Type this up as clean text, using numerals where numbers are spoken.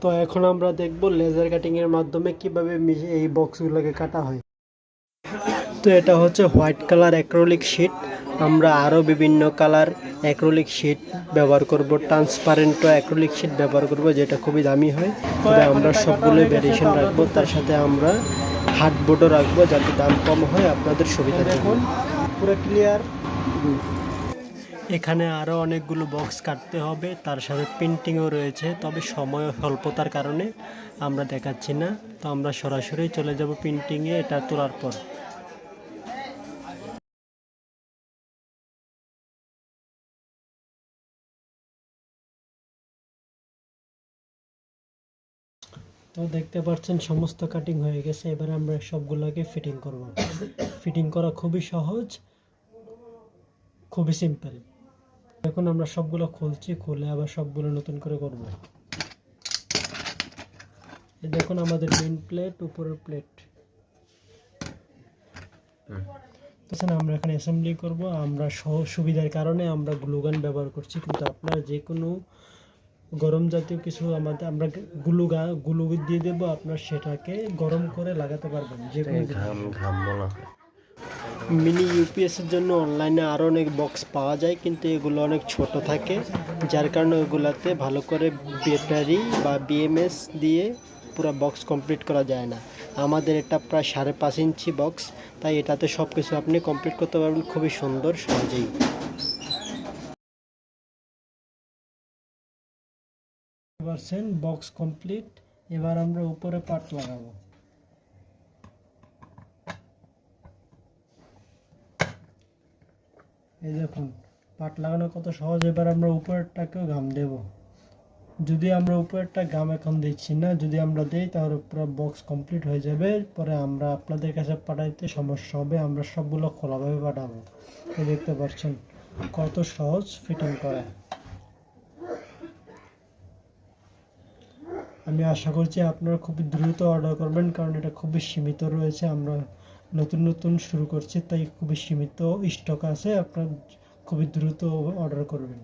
তো এখন আমরা দেখব লেজার কাটিং এর মাধ্যমে কিভাবে এই বক্সগুলোকে কাটা হয়। তো এটা হচ্ছে হোয়াইট কালার অ্যাক্রিলিক শীট। আমরা আরও বিভিন্ন কালার অ্যাক্রিলিক শীট ব্যবহার করব, ট্রান্সপারেন্ট অ্যাক্রিলিক শীট ব্যবহার করব, যেটা খুবই দামি হয়। তবে আমরা সবগুলোই ভ্যারিয়েশন রাখবো, তার সাথে আমরা হার্ডবোর্ডও রাখবো যাতে দাম কম হয় আপনাদের সুবিধা। দেখুন পুরো ক্লিয়ার। এখানে আরও অনেকগুলো বক্স কাটতে হবে, তার সাথে প্রিন্টিংও রয়েছে, তবে সময় স্বল্পতার কারণে আমরা দেখাচ্ছি না। তো আমরা সরাসরি চলে যাব প্রিন্টিংয়ে এটা তোলার পর। তো দেখতে পাচ্ছেন সমস্ত কাটিং হয়ে গেছে। এবার আমরা সবগুলোকে ফিটিং করব। ফিটিং করা খুবই সহজ, খুবই সিম্পল। এখন আমরা সবগুলো খুলছি, খুলে আবার সবগুলো নতুন করে করব। এই দেখুন আমাদের মেইন প্লেট, উপরের প্লেট। আমরা এখানে অ্যাসেম্বলি করব। আমরা সুবিধার কারণে আমরা গ্লুগান ব্যবহার করছি, কিন্তু আপনারা যে কোনো গরম জাতীয় কিছু আমরা গ্লু দিয়ে দেবো, আপনার সেটাকে গরম করে লাগাতে পারবেন। যে মিনি ইউপিএস এর জন্য অনলাইনে আরও অনেক বক্স পাওয়া যায়, কিন্তু এগুলো অনেক ছোট থাকে, যার কারণে ওগুলাতে ভালো করে ব্যাটারি বা বিএমএস দিয়ে পুরো বক্স কমপ্লিট করা যায় না। আমাদের এটা প্রায় 5.5 ইঞ্চি বক্স, তাই এটাতে সব কিছু আপনি কমপ্লিট করতে পারবেন খুবই সুন্দর সহজেই। Box complete. এবার আমরা উপরে পার্ট লাগাবো। এই দেখুন পার্ট লাগানো কত সহজ। এবার আমরা উপরেরটাকেও ঘাম দেব। যদি আমরা উপরেরটা ঘাম এখন দিচ্ছি না, যদি আমরা দিই তাহলে পুরো বক্স কমপ্লিট হয়ে যাবে। পরে আমরা আপনাদের কাছে পাঠাইতে সমস্যা হবে, আমরা সবগুলো খোলাভাবে পাঠাবো। দেখতে পাচ্ছেন কত সহজ ফিটিং করা। আমি আশা করছি আপনারা খুবই দ্রুত অর্ডার করবেন, কারণ এটা খুবই সীমিত রয়েছে। আমরা নতুন শুরু করছি, তাই খুবই সীমিত স্টক আছে। আপনারা খুবই দ্রুত অর্ডার করবেন।